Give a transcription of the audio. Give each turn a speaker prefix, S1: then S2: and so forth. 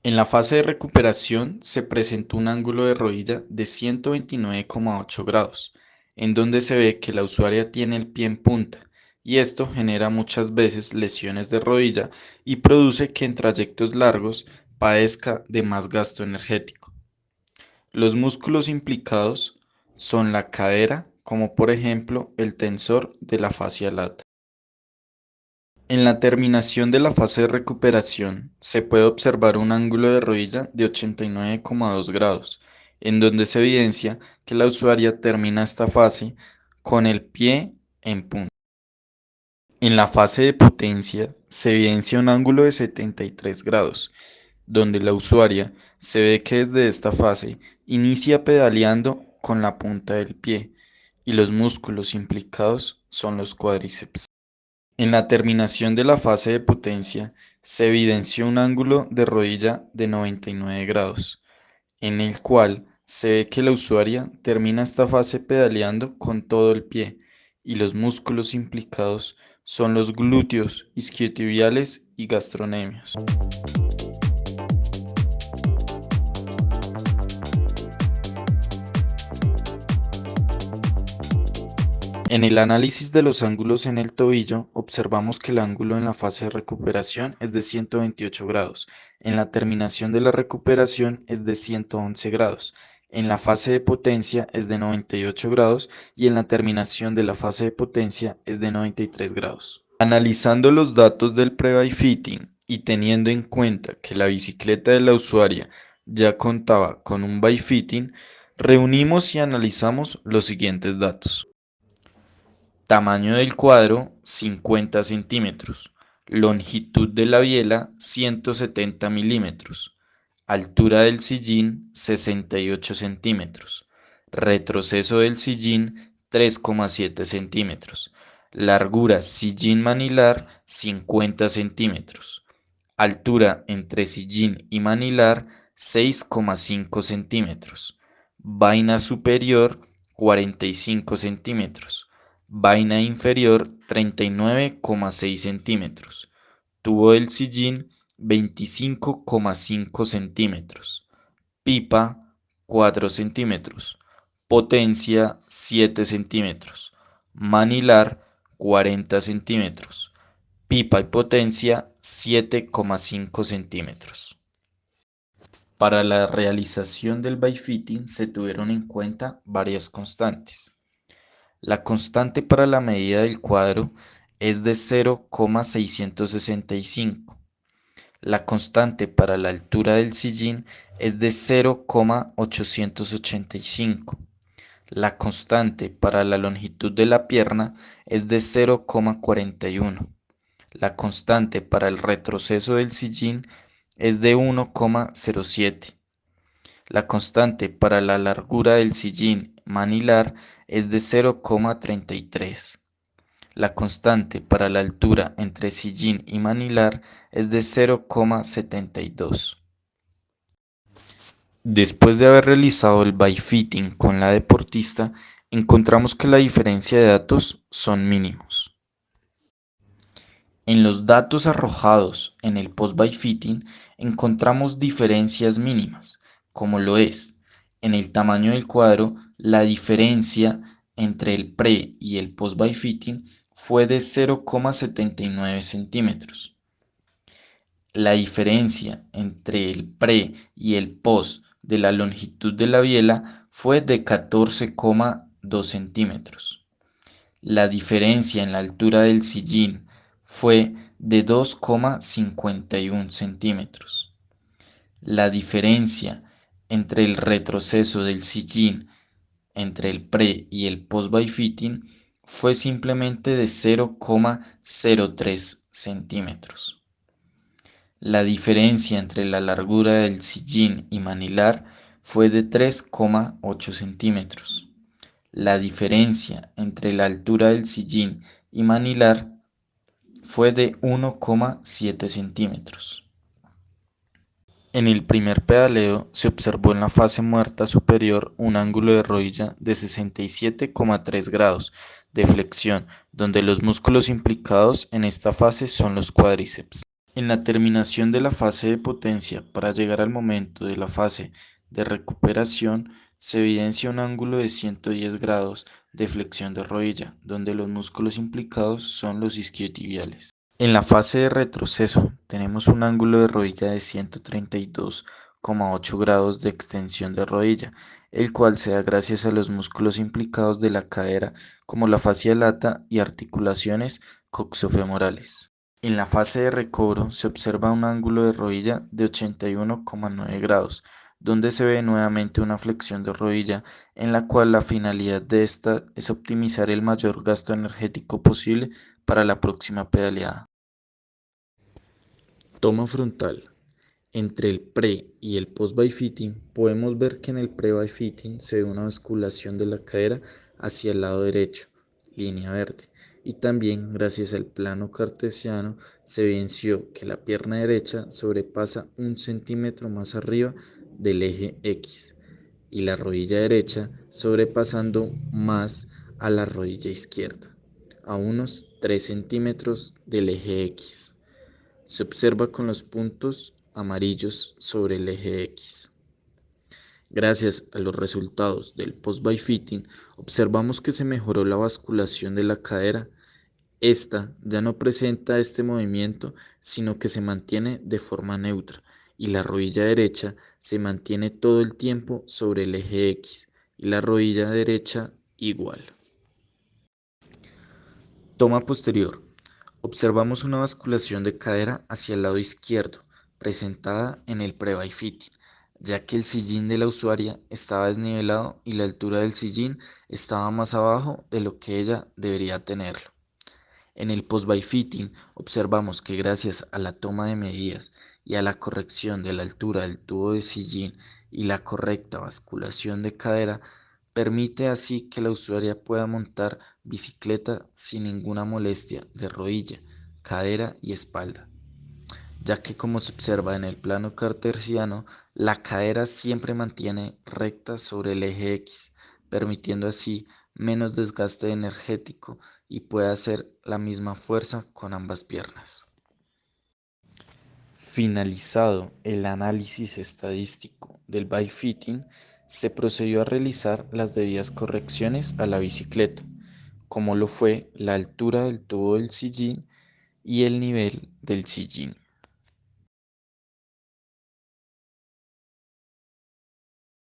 S1: En la fase de recuperación se presentó un ángulo de rodilla de 129,8 grados, en donde se ve que la usuaria tiene el pie en punta, y esto genera muchas veces lesiones de rodilla y produce que en trayectos largos padezca de más gasto energético. Los músculos implicados son la cadera, como por ejemplo el tensor de la fascia lata. En la terminación de la fase de recuperación, se puede observar un ángulo de rodilla de 89,2 grados, en donde se evidencia que la usuaria termina esta fase con el pie en punta. En la fase de potencia, se evidencia un ángulo de 73 grados, donde la usuaria se ve que desde esta fase inicia pedaleando con la punta del pie, y los músculos implicados son los cuádriceps. En la terminación de la fase de potencia se evidenció un ángulo de rodilla de 99 grados, en el cual se ve que la usuaria termina esta fase pedaleando con todo el pie y los músculos implicados son los glúteos, isquiotibiales y gastrocnemios. En el análisis de los ángulos en el tobillo, observamos que el ángulo en la fase de recuperación es de 128 grados, en la terminación de la recuperación es de 111 grados, en la fase de potencia es de 98 grados y en la terminación de la fase de potencia es de 93 grados. Analizando los datos del pre-bike fitting y teniendo en cuenta que la bicicleta de la usuaria ya contaba con un bike fitting, reunimos y analizamos los siguientes datos. Tamaño del cuadro 50 centímetros. Longitud de la biela 170 milímetros. Altura del sillín 68 centímetros. Retroceso del sillín 3,7 centímetros. Largura sillín manilar 50 centímetros. Altura entre sillín y manilar 6,5 centímetros. Vaina superior 45 centímetros. Vaina inferior 39,6 centímetros. Tubo del sillín 25,5 centímetros. Pipa 4 centímetros. Potencia 7 centímetros. Manilar 40 centímetros. Pipa y potencia 7,5 centímetros. Para la realización del bike fitting se tuvieron en cuenta varias constantes. La constante para la medida del cuadro es de 0,665. La constante para la altura del sillín es de 0,885. La constante para la longitud de la pierna es de 0,41. La constante para el retroceso del sillín es de 1,07. La constante para la largura del sillín manilar es de 0,33. La constante para la altura entre sillín y manilar es de 0,72. Después de haber realizado el bike fitting con la deportista, encontramos que la diferencia de datos son mínimos. En los datos arrojados en el post-bike fitting encontramos diferencias mínimas, como lo es, en el tamaño del cuadro, la diferencia entre el pre y el post-bike fitting fue de 0,79 centímetros. La diferencia entre el pre y el post de la longitud de la biela fue de 14,2 centímetros. La diferencia en la altura del sillín fue de 2,51 centímetros. La diferencia entre el retroceso del sillín entre el pre y el post bike fitting fue simplemente de 0,03 centímetros. La diferencia entre la largura del sillín y manilar fue de 3,8 centímetros. La diferencia entre la altura del sillín y manilar fue de 1,7 centímetros. En el primer pedaleo se observó en la fase muerta superior un ángulo de rodilla de 67,3 grados de flexión, donde los músculos implicados en esta fase son los cuádriceps. En la terminación de la fase de potencia para llegar al momento de la fase de recuperación, se evidencia un ángulo de 110 grados de flexión de rodilla, donde los músculos implicados son los isquiotibiales. En la fase de retroceso, tenemos un ángulo de rodilla de 132,8 grados de extensión de rodilla, el cual se da gracias a los músculos implicados de la cadera, como la fascia lata y articulaciones coxofemorales. En la fase de recobro se observa un ángulo de rodilla de 81,9 grados, donde se ve nuevamente una flexión de rodilla en la cual la finalidad de esta es optimizar el mayor gasto energético posible para la próxima pedaleada. Toma frontal. Entre el pre y el post byfitting podemos ver que en el pre byfitting se ve una basculación de la cadera hacia el lado derecho, línea verde, y también gracias al plano cartesiano se evidenció que la pierna derecha sobrepasa 1 centímetro más arriba del eje X y la rodilla derecha sobrepasando más a la rodilla izquierda, a unos 3 centímetros del eje X. Se observa con los puntos amarillos sobre el eje X. Gracias a los resultados del post-byfitting, observamos que se mejoró la basculación de la cadera. Esta ya no presenta este movimiento, sino que se mantiene de forma neutra, y la rodilla derecha se mantiene todo el tiempo sobre el eje X, y la rodilla derecha igual. Toma posterior. Observamos una basculación de cadera hacia el lado izquierdo, presentada en el pre-byfitting, ya que el sillín de la usuaria estaba desnivelado y la altura del sillín estaba más abajo de lo que ella debería tenerlo. En el post-byfitting observamos que gracias a la toma de medidas y a la corrección de la altura del tubo de sillín y la correcta basculación de cadera, permite así que la usuaria pueda montar bicicleta sin ninguna molestia de rodilla, cadera y espalda, ya que como se observa en el plano cartesiano, la cadera siempre mantiene recta sobre el eje X, permitiendo así menos desgaste energético y puede hacer la misma fuerza con ambas piernas. Finalizado el análisis estadístico del byfitting, se procedió a realizar las debidas correcciones a la bicicleta, como lo fue la altura del tubo del sillín y el nivel del sillín.